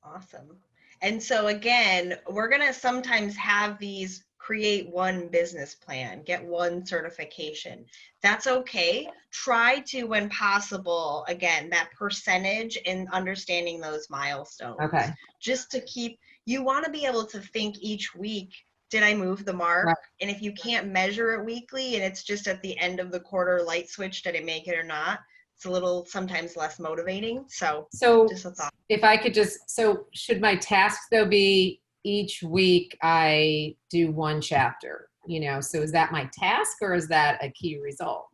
Awesome. And so again, we're going to sometimes have these create one business plan, get one certification. That's okay. Try to, when possible, again, that percentage and understanding those milestones. Okay. Just to keep, you want to be able to think each week, did I move the mark? Right. And if you can't measure it weekly and it's just at the end of the quarter light switch, did I make it or not? It's a little sometimes less motivating. So just a thought. If I could so should my task though be each week I do one chapter, so is that my task or is that a key result?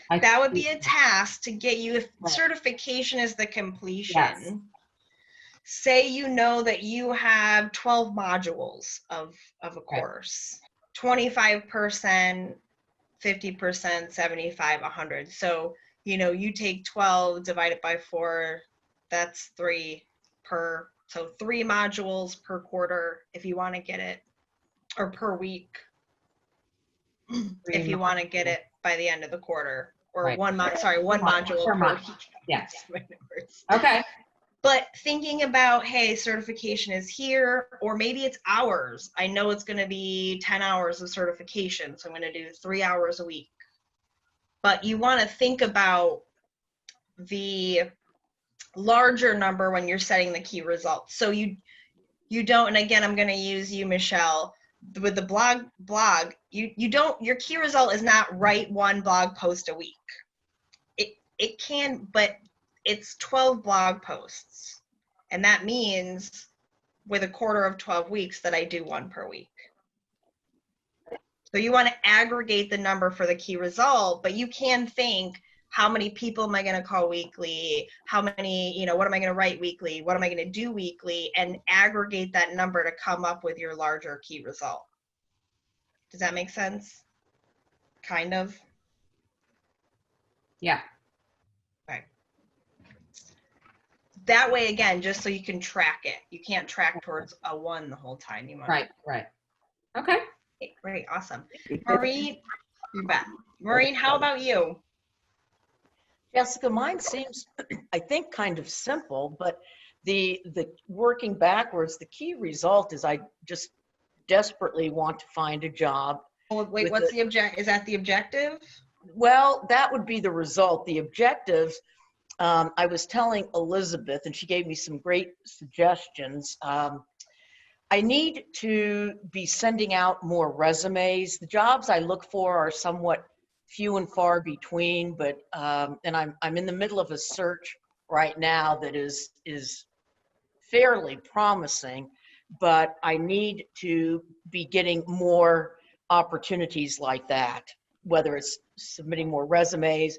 That would be a task to get you, if right. Certification is the completion. Yes. Say you know that you have 12 modules of a course, 25%, 50%, 75, 100. So you take 12, divide it by 4, that's 3 per, so 3 modules per quarter if you want to get it, or per week if you want to get it by the end of the quarter, or right. one module per month. week. Yes. Okay. But thinking about, hey, certification is here, or maybe it's hours. I know it's going to be 10 hours of certification, so I'm going to do 3 hours a week. But you want to think about the larger number when you're setting the key results. So you don't, and again, I'm going to use you, Michelle, with the blog, you don't, your key result is not write one blog post a week. It can, but it's 12 blog posts. And that means with a quarter of 12 weeks that I do one per week. So you want to aggregate the number for the key result, but you can think, how many people am I going to call weekly? How many, you know, what am I going to write weekly? What am I going to do weekly? And aggregate that number to come up with your larger key result. Does that make sense? Kind of. Yeah. Okay. That way, again, just so you can track it. You can't track towards a 1 the whole time. You want Right. Okay. Okay, great, awesome. Maureen, you bet. Maureen, how about you? Jessica, mine seems, I think, kind of simple, but the working backwards, the key result is I just desperately want to find a job. Oh, wait, with what's the object? Is that the objective? Well, that would be the result. The objectives, I was telling Elizabeth, and she gave me some great suggestions. I need to be sending out more resumes. The jobs I look for are somewhat few and far between, but and I'm in the middle of a search right now that is fairly promising, but I need to be getting more opportunities like that, whether it's submitting more resumes.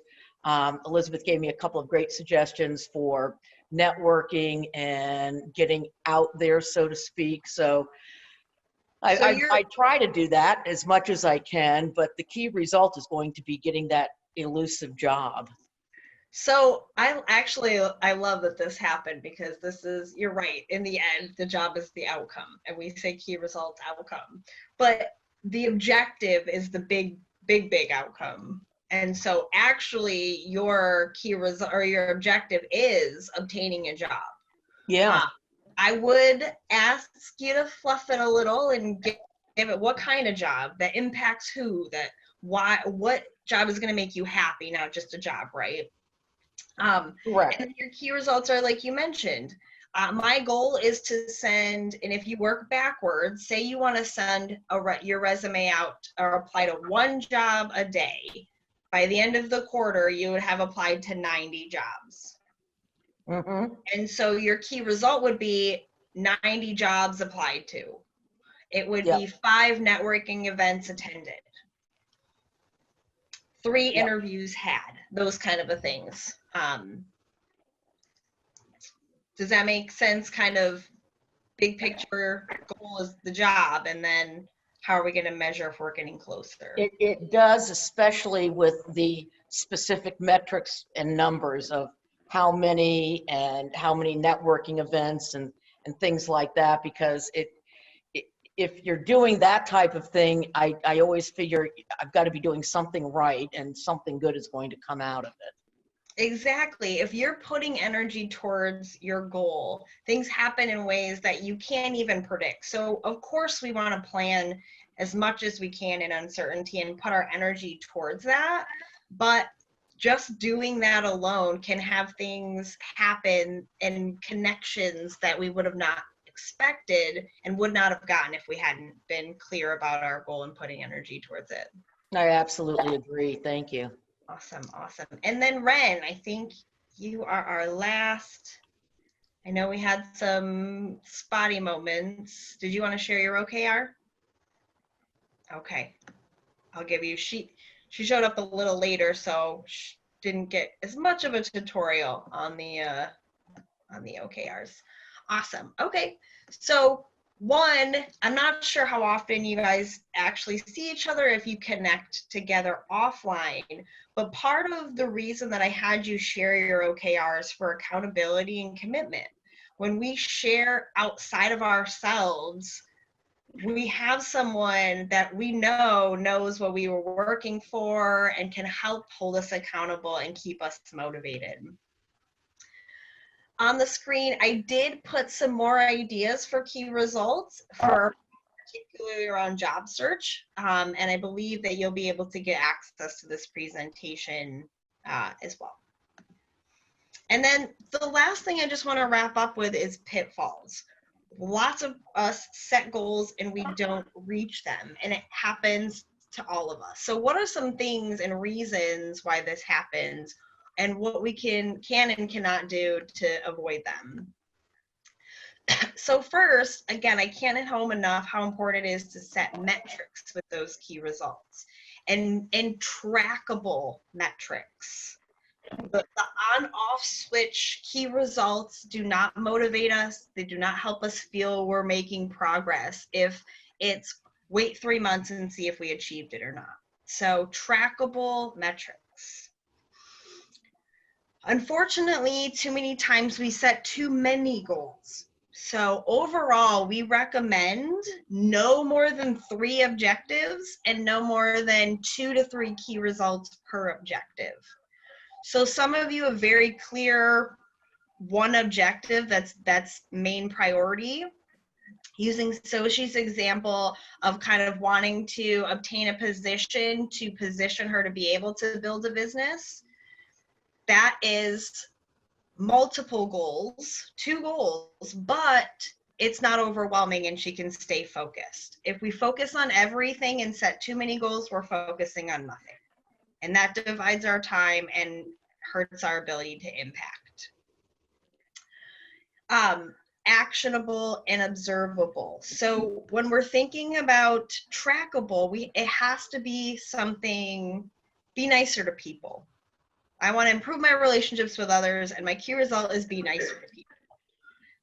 Elizabeth gave me a couple of great suggestions for networking and getting out there, so to speak. So I try to do that as much as I can, but the key result is going to be getting that elusive job. So I love that this happened, because this is, you're right, in the end, the job is the outcome, and we say key result outcome, but the objective is the big outcome. And so actually your key result or your objective is obtaining a job. Yeah. I would ask you to fluff it a little and give it what kind of job that impacts who, that why, what job is going to make you happy, not just a job, right? Correct. And your key results are like you mentioned. My goal is to send, and if you work backwards, say you want to send your resume out or apply to one job a day. By the end of the quarter, you would have applied to 90 jobs. Mm-hmm. And so your key result would be 90 jobs applied to. It would be 5 networking events attended, 3 interviews had, those kind of a things. Does that make sense? Kind of big picture goal is the job, and then how are we going to measure if we're getting closer? It does, especially with the specific metrics and numbers of how many networking events and things like that, because if you're doing that type of thing, I always figure I've got to be doing something right and something good is going to come out of it. Exactly. If you're putting energy towards your goal, things happen in ways that you can't even predict. So of course we want to plan as much as we can in uncertainty and put our energy towards that. But just doing that alone can have things happen and connections that we would have not expected and would not have gotten if we hadn't been clear about our goal and putting energy towards it. I absolutely agree. Thank you. Awesome. And then Ren, I think you are our last. I know we had some spotty moments. Did you want to share your OKR? Okay. I'll give you, she showed up a little later, so she didn't get as much of a tutorial on the OKRs. Awesome. Okay. So one, I'm not sure how often you guys actually see each other if you connect together offline, but part of the reason that I had you share your OKRs for accountability and commitment. When we share outside of ourselves, we have someone that we know knows what we were working for and can help hold us accountable and keep us motivated. on the screen, I did put some more ideas for key results for particularly around job search. And I believe that you'll be able to get access to this presentation as well. And then the last thing I just want to wrap up with is pitfalls. Lots of us set goals and we don't reach them, and it happens to all of us. So what are some things and reasons why this happens, and what we can and cannot do to avoid them? So first, again, I can't hit home enough how important it is to set metrics with those key results, and trackable metrics. The on-off switch key results do not motivate us. They do not help us feel we're making progress if it's wait 3 months and see if we achieved it or not. So trackable metrics. Unfortunately, too many times we set too many goals. So overall, we recommend no more than 3 objectives and no more than 2 to 3 key results per objective. So some of you have very clear one objective that's main priority. Using Soshi's example of kind of wanting to obtain a position to position her to be able to build a business, that is multiple goals, 2 goals, but it's not overwhelming and she can stay focused. If we focus on everything and set too many goals, we're focusing on nothing. And that divides our time and hurts our ability to impact. Actionable and observable. So when we're thinking about trackable, it has to be something, be nicer to people. I want to improve my relationships with others, and my key result is be nicer to people.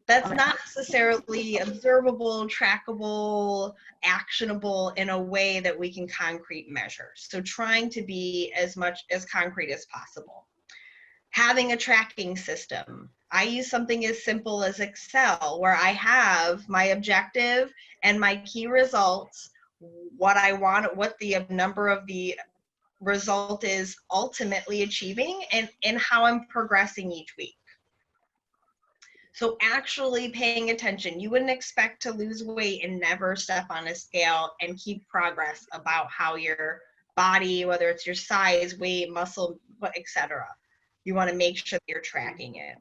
That's not necessarily observable, trackable, actionable in a way that we can concrete measure. So trying to be as much as concrete as possible. Having a tracking system. I use something as simple as Excel, where I have my objective and my key results, what I want, what the number of the result is ultimately achieving, and how I'm progressing each week. So actually paying attention. You wouldn't expect to lose weight and never step on a scale and keep progress about how your body, whether it's your size, weight, muscle, etc. You want to make sure that you're tracking it.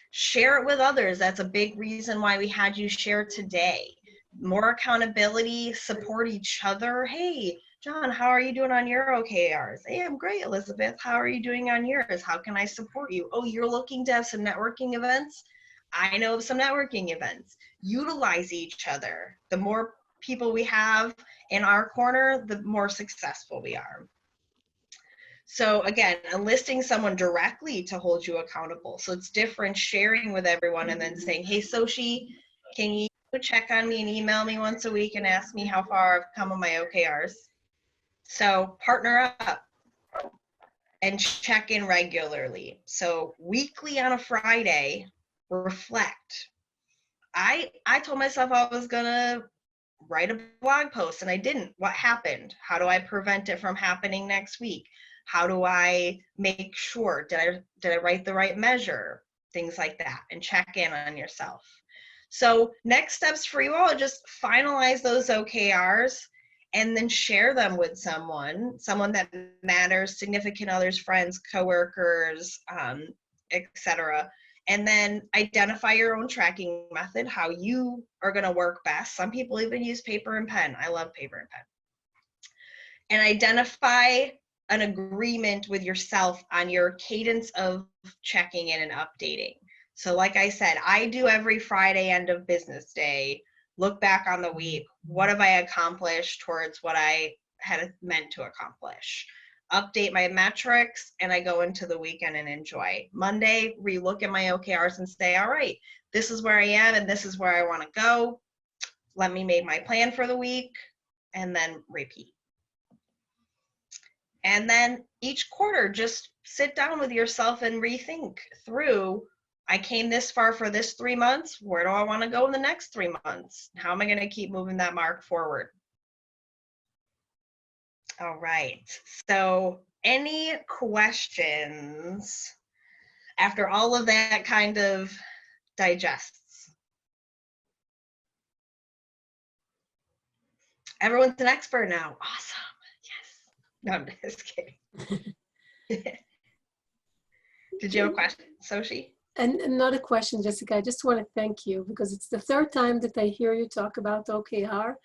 Share it with others. That's a big reason why we had you share today. More accountability, support each other. Hey, John, how are you doing on your OKRs? Hey, I'm great, Elizabeth. How are you doing on yours? How can I support you? Oh, you're looking to have some networking events? I know of some networking events. Utilize each other. The more people we have in our corner, the more successful we are. So again, enlisting someone directly to hold you accountable. So it's different sharing with everyone and then saying, hey, Soshi, can you check on me and email me once a week and ask me how far I've come on my OKRs? So partner up and check in regularly. So weekly on a Friday, reflect. I told myself I was gonna write a blog post and I didn't. What happened? How do I prevent it from happening next week? How do I make sure, did I write the right measure? Things like that, and check in on yourself. So next steps for you all, just finalize those OKRs and then share them with someone that matters, significant others, friends, coworkers, etc. And then identify your own tracking method, how you are going to work best. Some people even use paper and pen. I love paper and pen. And identify an agreement with yourself on your cadence of checking in and updating. So like I said, I do every Friday end of business day, look back on the week. What have I accomplished towards what I had meant to accomplish? Update my metrics, and I go into the weekend and enjoy. Monday, relook at my OKRs and say, all right, this is where I am and this is where I want to go. Let me make my plan for the week, and then repeat. And then each quarter, just sit down with yourself and rethink through, I came this far for this 3 months. Where do I want to go in the next 3 months? How am I going to keep moving that mark forward? All right. So any questions? after all of that kind of digests. Everyone's an expert now. Awesome. Yes. No, I'm just kidding. Did you have a question, Soshi? And another question, Jessica, I just want to thank you because it's the third time that I hear you talk about OKR,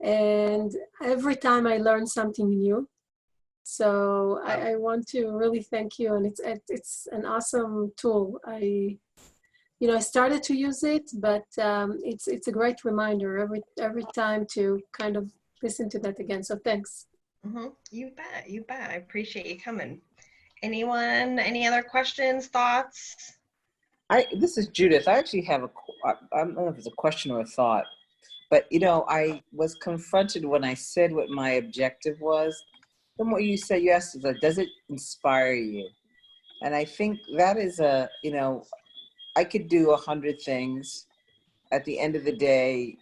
and every time I learn something new. So I want to really thank you, and it's an awesome tool. I started to use it, but it's a great reminder every time to kind of listen to that again. So thanks. Mm-hmm. You bet. You bet. I appreciate you coming. Anyone? Any other questions, thoughts? This is Judith. I actually have I don't know if it's a question or a thought, but I was confronted when I said what my objective was. Then what you said, you asked, does it inspire you? And I think that is I could do 100 things. At the end of the day,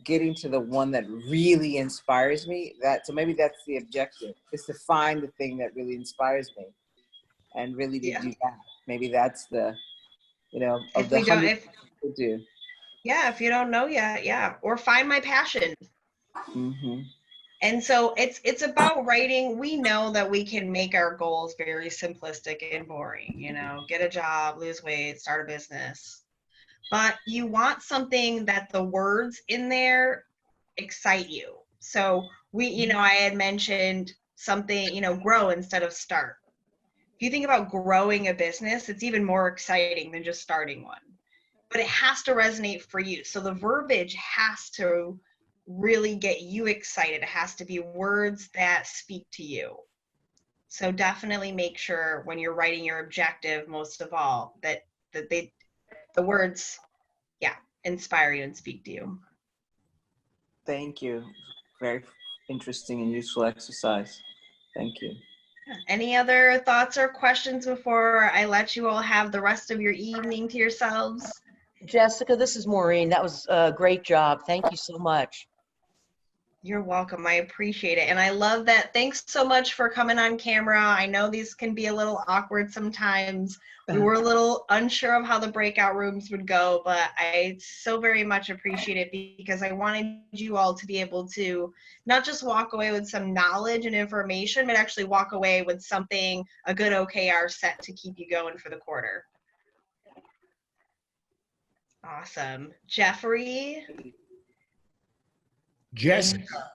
getting to the one that really inspires me, so maybe that's the objective, is to find the thing that really inspires me and really to do that. Maybe that's the, of the 100 to do. Yeah, if you don't know yet, yeah. Or find my passion. Mm-hmm. And so it's about writing. We know that we can make our goals very simplistic and boring, get a job, lose weight, start a business. But you want something that the words in there excite you. So I had mentioned something, grow instead of start. If you think about growing a business, it's even more exciting than just starting one. But it has to resonate for you. So the verbiage has to really get you excited. It has to be words that speak to you. So definitely make sure when you're writing your objective, most of all, that the words, inspire you and speak to you. Thank you. Very interesting and useful exercise. Thank you. Any other thoughts or questions before I let you all have the rest of your evening to yourselves? Jessica, this is Maureen. That was a great job. Thank you so much. You're welcome. I appreciate it. And I love that. Thanks so much for coming on camera. I know these can be a little awkward sometimes. We were a little unsure of how the breakout rooms would go, but I so very much appreciate it because I wanted you all to be able to not just walk away with some knowledge and information, but actually walk away with something, a good OKR set to keep you going for the quarter. Awesome. Jeffrey? Jessica,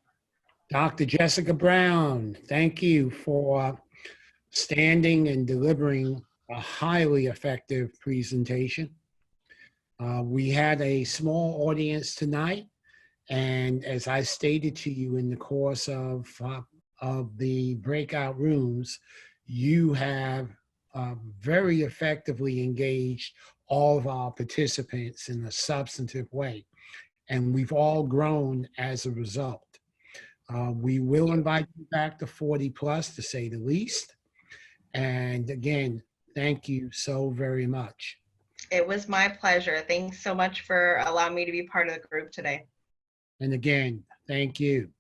Dr. Jessica Brown, thank you for standing and delivering a highly effective presentation. We had a small audience tonight, and as I stated to you in the course of the breakout rooms, you have very effectively engaged all of our participants in a substantive way, and we've all grown as a result. We will invite you back to 40 plus, to say the least. And again, thank you so very much. It was my pleasure. Thanks so much for allowing me to be part of the group today. And again, thank you.